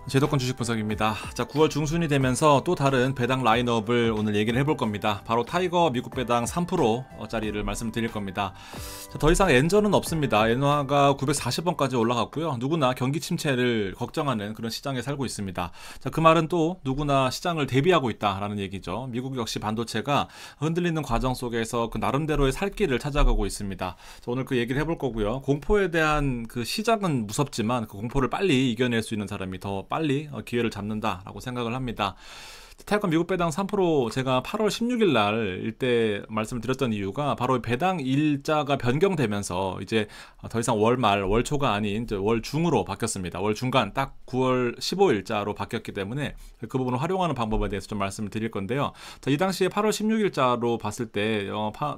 제도권 주식 분석입니다. 자, 9월 중순이 되면서 또 다른 배당 라인업을 오늘 얘기를 해볼 겁니다. 바로 타이거 미국 배당 3%짜리를 말씀드릴 겁니다. 자, 더 이상 엔저는 없습니다. 엔화가 940원까지 올라갔고요. 누구나 경기 침체를 걱정하는 그런 시장에 살고 있습니다. 자, 그 말은 또 누구나 시장을 대비하고 있다라는 얘기죠. 미국 역시 반도체가 흔들리는 과정 속에서 그 나름대로의 살 길을 찾아가고 있습니다. 자, 오늘 그 얘기를 해볼 거고요. 공포에 대한 그 시작은 무섭지만 그 공포를 빨리 이겨낼 수 있는 사람이 더 빨리 기회를 잡는다라고 생각을 합니다. 타이거 미국 배당 3% 제가 8월 16일 날 일때 말씀을 드렸던 이유가 바로 배당 일자가 변경되면서 이제 더 이상 월말, 월초가 아닌 이제 월중으로 바뀌었습니다. 월중간 딱 9월 15일자로 바뀌었기 때문에 그 부분을 활용하는 방법에 대해서 좀 말씀을 드릴 건데요. 자, 이 당시에 8월 16일자로 봤을 때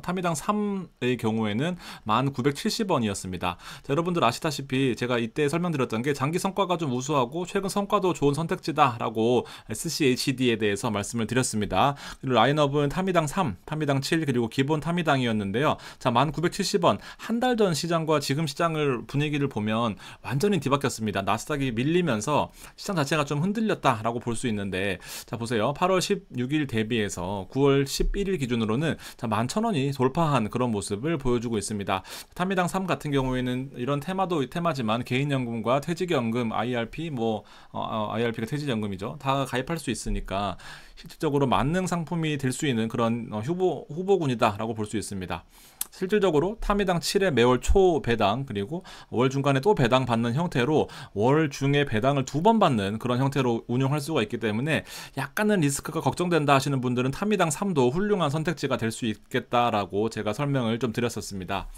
타미당 3의 경우에는 1970원이었습니다. 자, 여러분들 아시다시피 제가 이때 설명드렸던 게 장기 성과가 좀 우수하고 최근 성과도 좋은 선택지다라고 SCHD에 대해서 말씀을 드렸습니다. 그리고 라인업은 타미당 3, 타미당 7 그리고 기본 타미당이었는데요. 자, 1970원 한 달 전 시장과 지금 시장을 분위기를 보면 완전히 뒤바뀌었습니다. 나스닥이 밀리면서 시장 자체가 좀 흔들렸다라고 볼 수 있는데, 자 보세요. 8월 16일 대비해서 9월 11일 기준으로는 자 11,000원이 돌파한 그런 모습을 보여주고 있습니다. 타미당 3 같은 경우에는 이런 테마도 테마지만 개인연금과 퇴직연금, IRP IRP가 퇴직연금이죠. 다 가입할 수 있으니까 실질적으로 만능 상품이 될 수 있는 그런 후보군이다라고 볼 수 있습니다. 실질적으로 타미당 7의 매월 초 배당 그리고 월 중간에 또 배당 받는 형태로 월 중에 배당을 2번 받는 그런 형태로 운용할 수가 있기 때문에 약간은 리스크가 걱정된다 하시는 분들은 타미당 3도 훌륭한 선택지가 될 수 있겠다라고 제가 설명을 좀 드렸었습니다.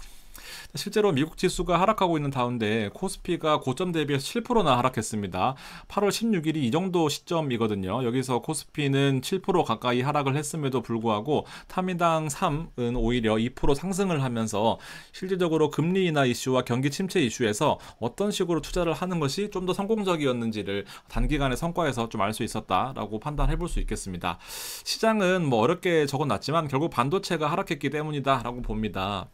실제로 미국 지수가 하락하고 있는 가운데 코스피가 고점 대비해서 7%나 하락했습니다. 8월 16일이 이 정도 시점이거든요. 여기서 코스피는 7% 가까이 하락을 했음에도 불구하고 타미당 3은 오히려 2% 상승을 하면서 실질적으로 금리 인하 이슈와 경기 침체 이슈에서 어떤 식으로 투자를 하는 것이 좀 더 성공적이었는지를 단기간의 성과에서 좀 알 수 있었다라고 판단해 볼 수 있겠습니다. 시장은 뭐 어렵게 적어놨지만 결국 반도체가 하락했기 때문이다라고 봅니다.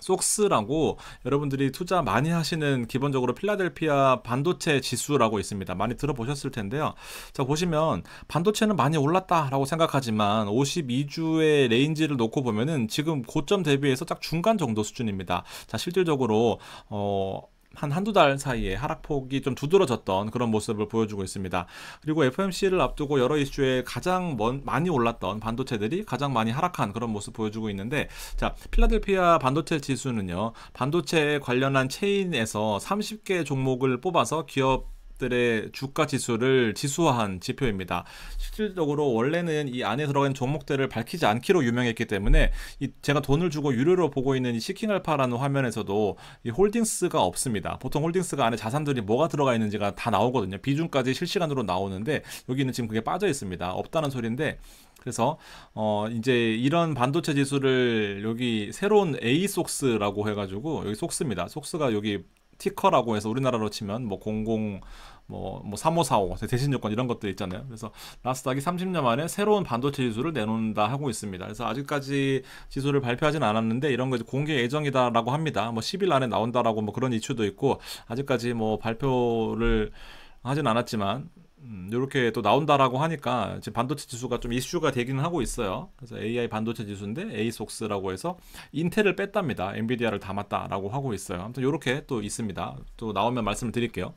속스라고 여러분들이 투자 많이 하시는 기본적으로 필라델피아 반도체 지수라고 있습니다. 많이 들어보셨을 텐데요. 자, 보시면 반도체는 많이 올랐다라고 생각하지만 52주의 레인지를 놓고 보면은 지금 고점 대비해서 딱 중간 정도 수준입니다. 자, 실질적으로 한두 달 사이에 하락폭이 좀 두드러졌던 그런 모습을 보여주고 있습니다. 그리고 FOMC를 앞두고 여러 이슈에 가장 많이 올랐던 반도체들이 가장 많이 하락한 그런 모습 보여주고 있는데, 자, 필라델피아 반도체 지수는요, 반도체에 관련한 체인에서 30개 종목을 뽑아서 기업들의 주가 지수를 지수화한 지표입니다. 실질적으로 원래는 이 안에 들어간 종목들을 밝히지 않기로 유명했기 때문에 제가 돈을 주고 유료로 보고 있는 이 시킹알파라는 화면에서도 이 홀딩스가 없습니다. 보통 홀딩스가 안에 자산들이 뭐가 들어가 있는지가 다 나오거든요. 비중까지 실시간으로 나오는데 여기는 지금 그게 빠져 있습니다. 없다는 소리인데, 그래서 이제 이런 반도체 지수를 여기 새로운 ASOX라고 해가지고, 여기 속스입니다. 속스가 여기 티커라고 해서 우리나라로 치면 3545 대신 조건 이런 것들 있잖아요. 그래서 나스닥이 30년 만에 새로운 반도체 지수를 내놓는다 하고 있습니다. 그래서 아직까지 지수를 발표하진 않았는데 이런 거 공개 예정이다라고 합니다. 10일 안에 나온다라고 그런 이슈도 있고, 아직까지 발표를 하진 않았지만 이렇게 또 나온다라고 하니까 지금 반도체 지수가 좀 이슈가 되기는 하고 있어요. 그래서 AI 반도체 지수인데 ASOX라고 해서 인텔을 뺐답니다. 엔비디아를 담았다라고 하고 있어요. 아무튼 이렇게 또 있습니다. 또 나오면 말씀을 드릴게요.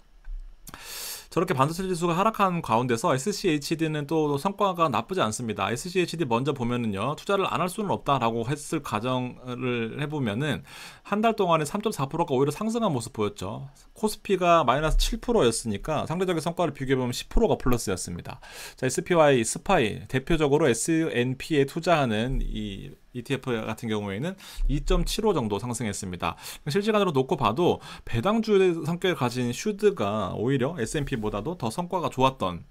저렇게 반도체 지수가 하락한 가운데서 SCHD는 또 성과가 나쁘지 않습니다. SCHD 먼저 보면은요, 투자를 안 할 수는 없다라고 했을 가정을 해보면은 한 달 동안에 3.4%가 오히려 상승한 모습 보였죠. 코스피가 마이너스 7%였으니까 상대적인 성과를 비교해보면 10%가 플러스였습니다. 자, SPY, 스파이, 대표적으로 S&P에 투자하는 이 ETF 같은 경우에는 2.75 정도 상승했습니다. 실시간으로 놓고 봐도 배당주의 성격을 가진 슈드가 오히려 S&P보다도 더 성과가 좋았던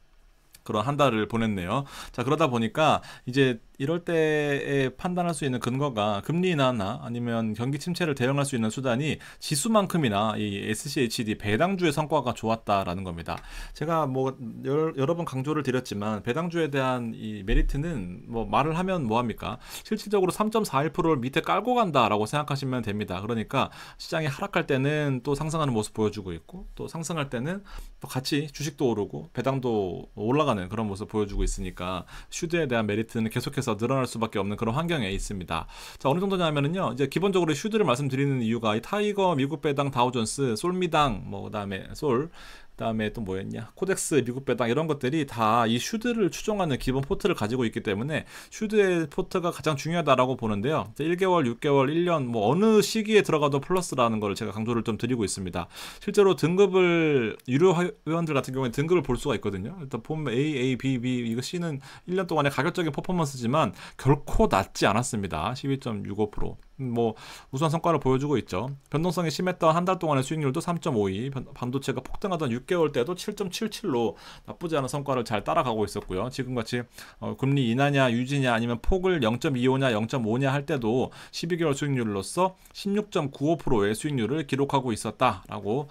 그런 한 달을 보냈네요. 자, 그러다 보니까 이제 이럴 때에 판단할 수 있는 근거가 금리 인하나 아니면 경기 침체를 대응할 수 있는 수단이 지수만큼이나 이 SCHD 배당주의 성과가 좋았다라는 겁니다. 제가 뭐 여러 번 강조를 드렸지만 배당주에 대한 이 메리트는 뭐 말을 하면 뭐합니까? 실질적으로 3.41%를 밑에 깔고 간다라고 생각하시면 됩니다. 그러니까 시장이 하락할 때는 또 상승하는 모습 보여주고 있고 또 상승할 때는 또 같이 주식도 오르고 배당도 올라가는 그런 모습 보여주고 있으니까 슈드에 대한 메리트는 계속해서 늘어날 수밖에 없는 그런 환경에 있습니다. 자, 어느 정도냐면은요, 이제 기본적으로 슈드를 말씀드리는 이유가 이 타이거 미국 배당 다우존스 솔미당 뭐 그다음에 그다음에 또 뭐였냐 코덱스 미국 배당 이런 것들이 다 이 슈드를 추종하는 기본 포트를 가지고 있기 때문에 슈드의 포트가 가장 중요하다라고 보는데요. 1개월, 6개월, 1년 뭐 어느 시기에 들어가도 플러스라는 걸 제가 강조를 좀 드리고 있습니다. 실제로 등급을 유료 회원들 같은 경우에 등급을 볼 수가 있거든요. 일단 보면 A, B, B 이거 C는 1년 동안의 가격적인 퍼포먼스지만 결코 낮지 않았습니다. 12.65%. 뭐 우수한 성과를 보여주고 있죠. 변동성이 심했던 한 달 동안의 수익률도 3.52, 반도체가 폭등하던 6개월 때도 7.77로 나쁘지 않은 성과를 잘 따라가고 있었고요. 지금같이 금리 인하냐 유지냐 아니면 폭을 0.25냐 0.5냐 할 때도 12개월 수익률로서 16.95%의 수익률을 기록하고 있었다라고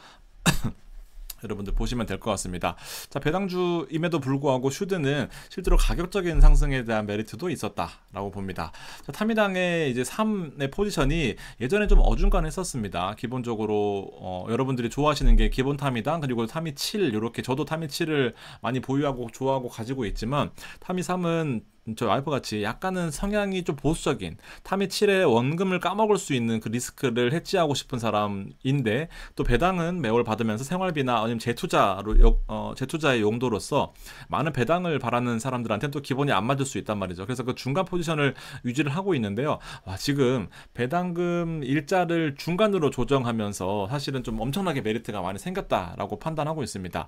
여러분들 보시면 될 것 같습니다. 자, 배당주임에도 불구하고 슈드는 실제로 가격적인 상승에 대한 메리트도 있었다라고 봅니다. 자, 타미당의 이제 3의 포지션이 예전에 좀 어중간했었습니다. 기본적으로 여러분들이 좋아하시는 게 기본 타미당 그리고 타미 7 이렇게 저도 타미 7을 많이 보유하고 좋아하고 가지고 있지만 타미 3은 저 와이프같이 약간은 성향이 좀 보수적인 타미 7의 원금을 까먹을 수 있는 그 리스크를 해지하고 싶은 사람인데 또 배당은 매월 받으면서 생활비나 아니면 재투자의 용도로서 많은 배당을 바라는 사람들한테는 또 기본이 안 맞을 수 있단 말이죠. 그래서 그 중간 포지션을 유지를 하고 있는데요. 지금 배당금 일자를 중간으로 조정하면서 사실은 좀 엄청나게 메리트가 많이 생겼다라고 판단하고 있습니다.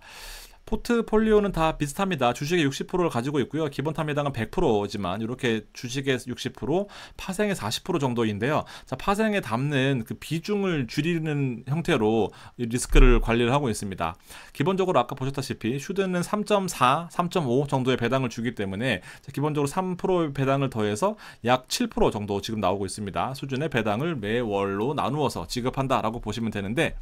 포트폴리오는 다 비슷합니다. 주식의 60%를 가지고 있고요. 기본 타미당은 100%지만 이렇게 주식의 60%, 파생의 40% 정도인데요. 자, 파생에 담는 그 비중을 줄이는 형태로 리스크를 관리를 하고 있습니다. 기본적으로 아까 보셨다시피 슈드는 3.4, 3.5 정도의 배당을 주기 때문에 기본적으로 3% 배당을 더해서 약 7% 정도 지금 나오고 있습니다. 수준의 배당을 매월로 나누어서 지급한다라고 보시면 되는데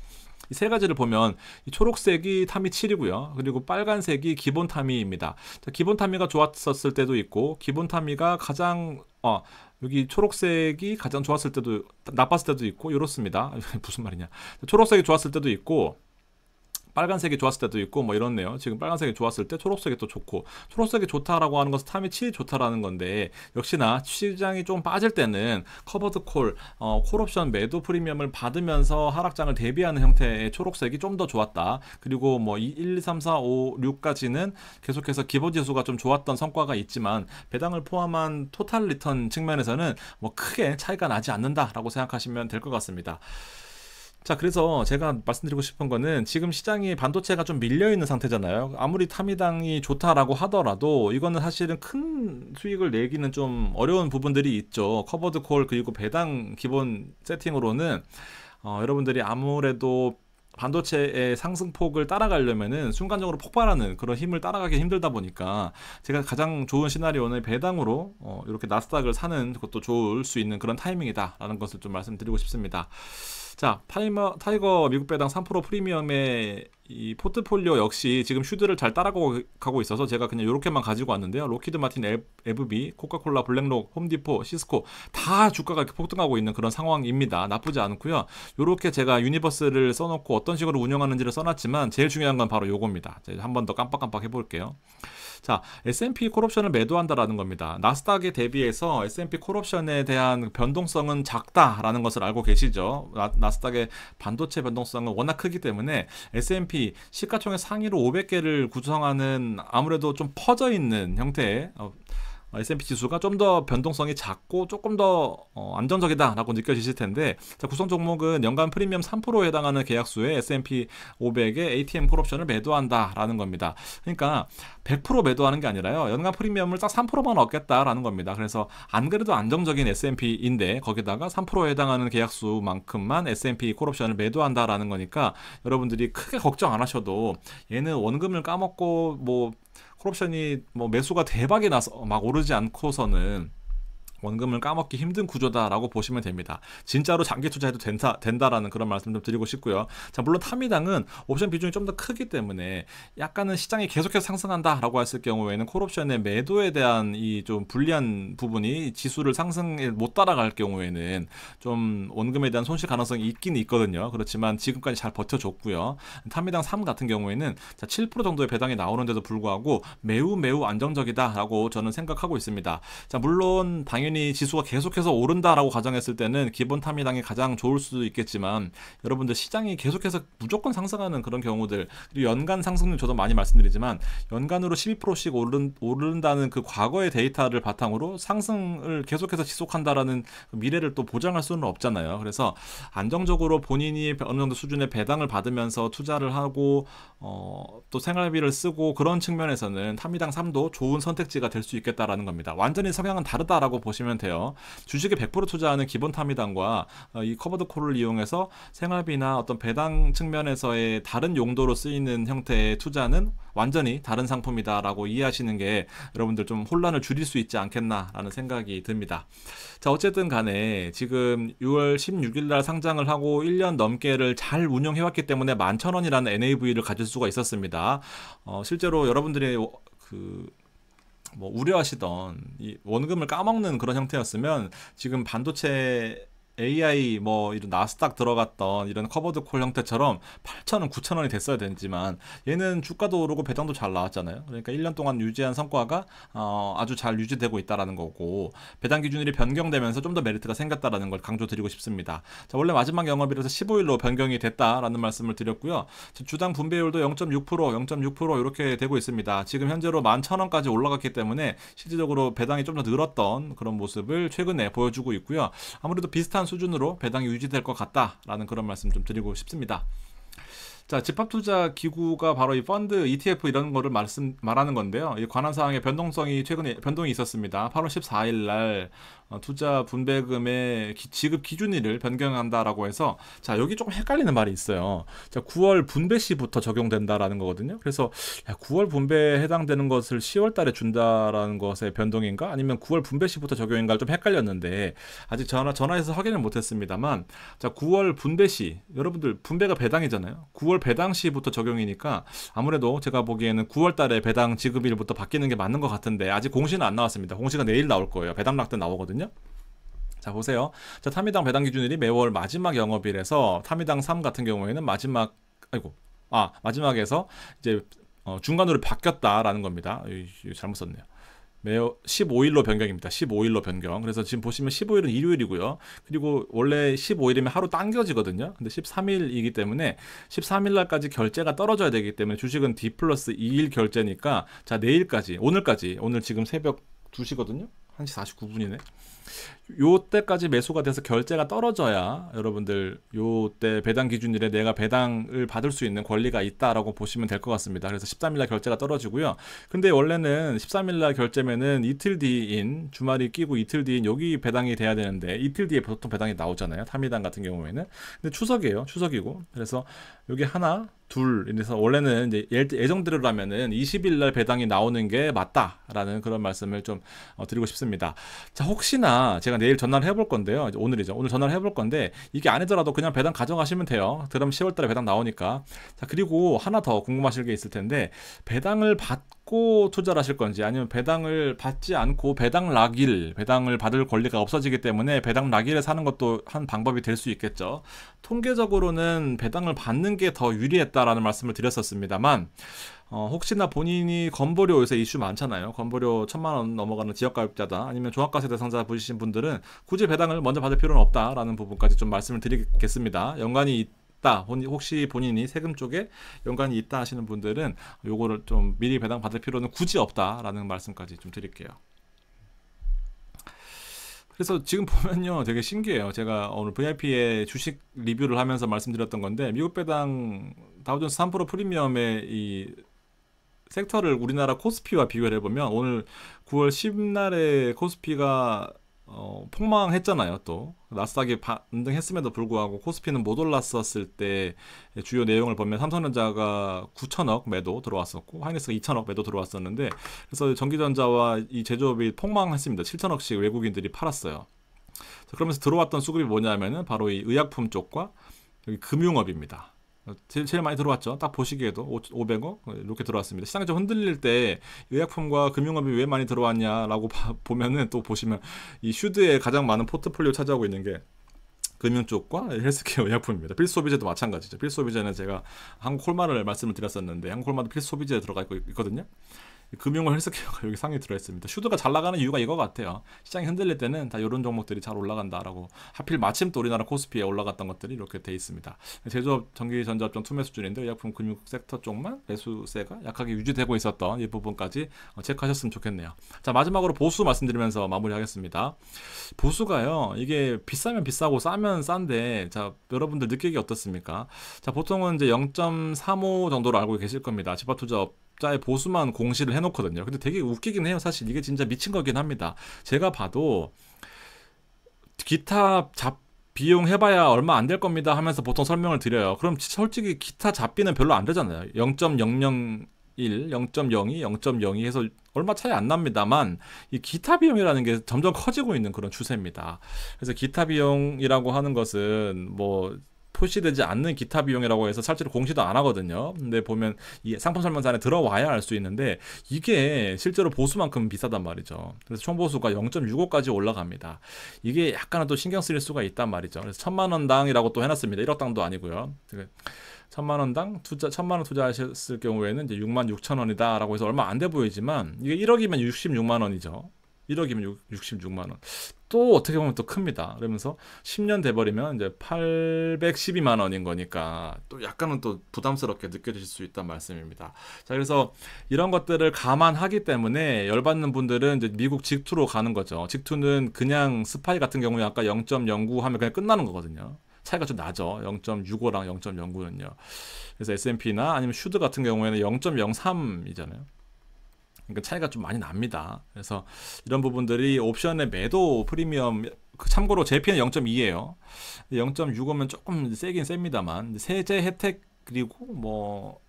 이 세 가지를 보면 이 초록색이 타미 7이고요. 그리고 빨간색이 기본 타미입니다. 자, 기본 타미가 좋았었을 때도 있고 기본 타미가 가장 여기 초록색이 가장 좋았을 때도 나빴을 때도 있고 이렇습니다. 무슨 말이냐. 초록색이 좋았을 때도 있고 빨간색이 좋았을 때도 있고 뭐 이렇네요. 지금 빨간색이 좋았을 때 초록색이 또 좋고 초록색이 좋다라고 하는 것은 타미 7이 좋다라는 건데 역시나 시장이 좀 빠질 때는 커버드 콜옵션 매도 프리미엄을 받으면서 하락장을 대비하는 형태의 초록색이 좀 더 좋았다. 그리고 뭐 1, 2, 3, 4, 5, 6까지는 계속해서 기본 지수가 좀 좋았던 성과가 있지만 배당을 포함한 토탈 리턴 측면에서는 뭐 크게 차이가 나지 않는다라고 생각하시면 될 것 같습니다. 자, 그래서 제가 말씀드리고 싶은 거는 지금 시장이 반도체가 좀 밀려있는 상태잖아요. 아무리 타미당이 좋다라고 하더라도 이거는 사실은 큰 수익을 내기는 좀 어려운 부분들이 있죠. 커버드 콜 그리고 배당 기본 세팅으로는 여러분들이 아무래도 반도체의 상승폭을 따라가려면은 순간적으로 폭발하는 그런 힘을 따라가기 힘들다 보니까 제가 가장 좋은 시나리오는 배당으로 이렇게 나스닥을 사는 것도 좋을 수 있는 그런 타이밍이다라는 것을 좀 말씀드리고 싶습니다. 자, 타이거 미국 배당 3% 프리미엄의 이 포트폴리오 역시 지금 슈드를 잘 따라가고 있어서 제가 그냥 이렇게만 가지고 왔는데요. 로키드 마틴, 에브비, 코카콜라, 블랙록, 홈디포, 시스코 다 주가가 이렇게 폭등하고 있는 그런 상황입니다. 나쁘지 않고요. 이렇게 제가 유니버스를 써놓고 어떤 식으로 운영하는지를 써놨지만 제일 중요한 건 바로 요겁니다. 한 번 더 깜빡깜빡 해볼게요. 자, S&P 콜옵션을 매도한다라는 겁니다. 나스닥에 대비해서 S&P 콜옵션에 대한 변동성은 작다라는 것을 알고 계시죠? 나스닥의 반도체 변동성은 워낙 크기 때문에 S&P 시가총액 상위로 500개를 구성하는 아무래도 좀 퍼져 있는 형태의 S&P 지수가 좀 더 변동성이 작고 조금 더 안정적이다라고 느껴지실 텐데, 자, 구성 종목은 연간 프리미엄 3%에 해당하는 계약수의 S&P 500의 ATM 콜옵션을 매도한다라는 겁니다. 그러니까 100% 매도하는 게 아니라요, 연간 프리미엄을 딱 3%만 얻겠다라는 겁니다. 그래서 안 그래도 안정적인 S&P인데 거기다가 3%에 해당하는 계약수만큼만 S&P 콜옵션을 매도한다라는 거니까 여러분들이 크게 걱정 안 하셔도 얘는 원금을 까먹고 뭐 콜옵션이 뭐 매수가 대박이 나서 막 오르지 않고서는 원금을 까먹기 힘든 구조다라고 보시면 됩니다. 진짜로 장기 투자해도 된다라는 그런 말씀 좀 드리고 싶고요. 자, 물론 타미당은 옵션 비중이 좀 더 크기 때문에 약간은 시장이 계속해서 상승한다라고 했을 경우에는 콜옵션의 매도에 대한 이 좀 불리한 부분이 지수를 상승에 못 따라갈 경우에는 좀 원금에 대한 손실 가능성이 있긴 있거든요. 그렇지만 지금까지 잘 버텨줬고요. 타미당 3 같은 경우에는 자, 7% 정도의 배당이 나오는데도 불구하고 매우 안정적이다라고 저는 생각하고 있습니다. 자, 물론 당연히 지수가 계속해서 오른다라고 가정했을 때는 기본 타미당이 가장 좋을 수도 있겠지만 여러분들 시장이 계속해서 무조건 상승하는 그런 경우들, 그리고 연간 상승률 저도 많이 말씀드리지만 연간으로 12%씩 오른다는 그 과거의 데이터를 바탕으로 상승을 계속해서 지속한다라는 미래를 또 보장할 수는 없잖아요. 그래서 안정적으로 본인이 어느 정도 수준의 배당을 받으면서 투자를 하고 또 생활비를 쓰고 그런 측면에서는 타미당 3도 좋은 선택지가 될 수 있겠다라는 겁니다. 완전히 성향은 다르다라고 보시면 돼요. 주식에 100% 투자하는 기본 타미당과 이 커버드 콜을 이용해서 생활비나 어떤 배당 측면에서의 다른 용도로 쓰이는 형태의 투자는 완전히 다른 상품이다라고 이해하시는 게 여러분들 좀 혼란을 줄일 수 있지 않겠나라는 생각이 듭니다. 자, 어쨌든 간에 지금 6월 16일 날 상장을 하고 1년 넘게를 잘 운영해왔기 때문에 11,000원이라는 NAV를 가질 수가 있었습니다. 실제로 여러분들이 뭐 우려하시던 이 원금을 까먹는 그런 형태였으면 지금 반도체 AI 뭐 이런 나스닥 들어갔던 이런 커버드 콜 형태처럼 8,000원, 9,000원이 됐어야 되지만 얘는 주가도 오르고 배당도 잘 나왔잖아요. 그러니까 1년 동안 유지한 성과가 아주 잘 유지되고 있다라는 거고 배당 기준일이 변경되면서 좀 더 메리트가 생겼다라는 걸 강조드리고 싶습니다. 자, 원래 마지막 영업일에서 15일로 변경이 됐다라는 말씀을 드렸고요. 주당 분배율도 0.6%, 0.6% 이렇게 되고 있습니다. 지금 현재로 11,000원까지 올라갔기 때문에 실질적으로 배당이 좀 더 늘었던 그런 모습을 최근에 보여주고 있고요. 아무래도 비슷한 수준으로 배당이 유지될 것 같다라는 그런 말씀 좀 드리고 싶습니다. 자, 집합투자 기구가 바로 이 펀드, ETF 이런 거를 말하는 건데요. 이 관한 사항의 변동성이 최근에 변동이 있었습니다. 8월 14일 날 투자 분배금의 지급 기준일을 변경한다라고 해서 자, 여기 조금 헷갈리는 말이 있어요. 자, 9월 분배 시부터 적용된다라는 거거든요. 그래서 9월 분배에 해당되는 것을 10월 달에 준다라는 것의 변동인가? 아니면 9월 분배 시부터 적용인가 좀 헷갈렸는데 아직 전화해서 확인을 못했습니다만 자, 9월 분배 시 여러분들 분배가 배당이잖아요. 9월 배당 시부터 적용이니까 아무래도 제가 보기에는 9월 달에 배당 지급일부터 바뀌는 게 맞는 것 같은데 아직 공시는 안 나왔습니다. 공시가 내일 나올 거예요. 배당락 때 나오거든요. 자, 보세요. 자, 타미당 배당 기준일이 매월 마지막 영업일에서 타미당 3 같은 경우에는 마지막에서 이제 중간으로 바뀌었다라는 겁니다. 잘못 썼네요. 매월 15일로 변경입니다. 15일로 변경. 그래서 지금 보시면 15일은 일요일이고요. 그리고 원래 15일이면 하루 당겨지거든요. 근데 13일이기 때문에 13일 날까지 결제가 떨어져야 되기 때문에 주식은 D 플러스 2일 결제니까 자, 내일까지, 오늘 지금 새벽 2시거든요. 1시 49분이네. 요때까지 매수가 돼서 결제가 떨어져야 여러분들 요때 배당 기준일에 내가 배당을 받을 수 있는 권리가 있다라고 보시면 될 것 같습니다. 그래서 13일날 결제가 떨어지고요. 근데 원래는 13일날 결제면은 이틀 뒤인 주말이 끼고 이틀 뒤인 여기 배당이 돼야 되는데 이틀 뒤에 보통 배당이 나오잖아요. 타미당 같은 경우에는. 근데 추석이고 그래서 여기 하나 둘 이래서 원래는 이제 예정대로라면은 20일날 배당이 나오는 게 맞다라는 그런 말씀을 좀 드리고 싶습니다. 자, 혹시나 제가 내일 전화를 해볼 건데요. 이제 오늘이죠. 오늘 전화를 해볼 건데 이게 아니더라도 그냥 배당 가져가시면 돼요. 그럼 10월달에 배당 나오니까. 자, 그리고 하나 더 궁금하실 게 있을 텐데 배당을 받고 투자를 하실 건지 아니면 배당을 받지 않고 배당을 받을 권리가 없어지기 때문에 배당 락일에 사는 것도 한 방법이 될 수 있겠죠. 통계적으로는 배당을 받는 게 더 유리했다라는 말씀을 드렸었습니다만 혹시나 본인이 건보료 요새 이슈 많잖아요. 건보료 1,000만 원 넘어가는 지역가입자다 아니면 종합과세 대상자 보시신 분들은 굳이 배당을 먼저 받을 필요는 없다라는 부분까지 좀 말씀을 드리겠습니다. 연관이 있다, 혹시 본인이 세금 쪽에 연관이 있다 하시는 분들은 요거를 좀 미리 배당 받을 필요는 굳이 없다라는 말씀까지 좀 드릴게요. 그래서 지금 보면요 되게 신기해요. 제가 오늘 VIP의 주식 리뷰를 하면서 말씀드렸던 건데 미국 배당 다우존스 3% 프리미엄의 이 섹터를 우리나라 코스피와 비교를 해보면 오늘 9월 10날에 코스피가 폭망했잖아요. 또 나스닥이 반등했음에도 불구하고 코스피는 못 올랐었을 때 주요 내용을 보면 삼성전자가 9천억 매도 들어왔었고 하이닉스가 2천억 매도 들어왔었는데, 그래서 전기전자와 이 제조업이 폭망했습니다. 7천억씩 외국인들이 팔았어요. 그러면서 들어왔던 수급이 뭐냐면은 바로 이 의약품 쪽과 여기 금융업입니다. 제일 많이 들어왔죠. 딱 보시기에도 500억 이렇게 들어왔습니다. 시장이 좀 흔들릴 때 의약품과 금융업이 왜 많이 들어왔냐라고 보면은 또 보시면 이 슈드에 가장 많은 포트폴리오 차지하고 있는 게 금융 쪽과 헬스케어 의약품입니다. 필수소비재도 마찬가지죠. 필수소비재는 제가 한국콜마를 말씀을 드렸었는데 한국콜마도 필수소비재에 들어가 있거든요. 금융과 헬스케어가 여기 상위 들어있습니다. 슈드가 잘 나가는 이유가 이거 같아요. 시장이 흔들릴 때는 다 이런 종목들이 잘 올라간다라고, 하필 마침 또 우리나라 코스피에 올라갔던 것들이 이렇게 돼 있습니다. 제조업, 전기전자업종 투매 수준인데 의약품 금융 섹터 쪽만 매수세가 약하게 유지되고 있었던 이 부분까지 체크하셨으면 좋겠네요. 자, 마지막으로 보수 말씀드리면서 마무리하겠습니다. 보수가요, 이게 비싸면 비싸고 싸면 싼데, 자, 여러분들 느끼기 어떻습니까? 자, 보통은 이제 0.35 정도로 알고 계실 겁니다. 집합투자업 자의 보수만 공시를 해놓거든요. 근데 되게 웃기긴 해요. 사실 이게 진짜 미친 거긴 합니다. 제가 봐도 기타 잡 비용 해봐야 얼마 안 될 겁니다 하면서 보통 설명을 드려요. 그럼 솔직히 기타 잡비는 별로 안 되잖아요. 0.001, 0.02, 0.02 해서 얼마 차이 안 납니다만 이 기타 비용이라는 게 점점 커지고 있는 그런 추세입니다. 그래서 기타 비용이라고 하는 것은 뭐 표시되지 않는 기타 비용이라고 해서 실제로 공시도 안 하거든요. 근데 보면 이 상품 설명서 안에 들어와야 알 수 있는데 이게 실제로 보수만큼 비싸단 말이죠. 그래서 총보수가 0.65까지 올라갑니다. 이게 약간은 또 신경 쓰일 수가 있단 말이죠. 그래서 1,000만원당이라고 또 해놨습니다. 1억당도 아니고요. 1,000만원당 1,000만원 투자하셨을 경우에는 이제 66,000원이다 라고 해서 얼마 안 돼 보이지만 이게 1억이면 66만원이죠. 1억이면 66만원. 또 어떻게 보면 또 큽니다. 그러면서 10년 돼버리면 이제 812만원인 거니까 또 약간은 또 부담스럽게 느껴지실 수 있다는 말씀입니다. 자, 그래서 이런 것들을 감안하기 때문에 열받는 분들은 이제 미국 직투로 가는 거죠. 직투는 그냥 스파이 같은 경우에 아까 0.09 하면 그냥 끝나는 거거든요. 차이가 좀 나죠. 0.65랑 0.09는요. 그래서 S&P나 아니면 슈드 같은 경우에는 0.03이잖아요. 그러니까 차이가 좀 많이 납니다. 그래서 이런 부분들이 옵션의 매도 프리미엄, 참고로 JP는 0.2예요. 0.65면 조금 세긴 셉니다만 세제 혜택, 그리고 뭐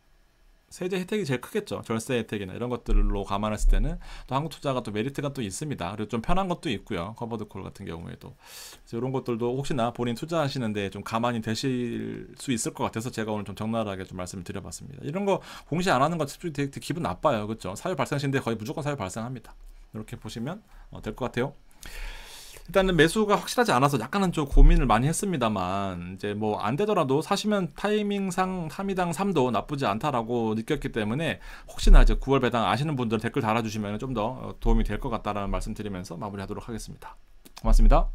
세제 혜택이 제일 크겠죠. 절세 혜택이나 이런 것들로 감안했을 때는 또 한국투자가 또 메리트가 또 있습니다. 그리고 좀 편한 것도 있고요. 커버드콜 같은 경우에도. 그래서 이런 것들도 혹시나 본인 투자하시는데 좀 가만히 되실 수 있을 것 같아서 제가 오늘 좀 적나라하게 좀 말씀을 드려봤습니다. 이런 거 공시 안 하는 거 되게 기분 나빠요. 그렇죠? 사유 발생 시인데 거의 무조건 사유 발생합니다. 이렇게 보시면 될 것 같아요. 일단은 매수가 확실하지 않아서 약간은 좀 고민을 많이 했습니다만, 이제 뭐 안 되더라도 사시면 타이밍상 3위당 3도 나쁘지 않다라고 느꼈기 때문에 혹시나 이제 9월 배당 아시는 분들 댓글 달아주시면 좀 더 도움이 될 것 같다라는 말씀 드리면서 마무리하도록 하겠습니다. 고맙습니다.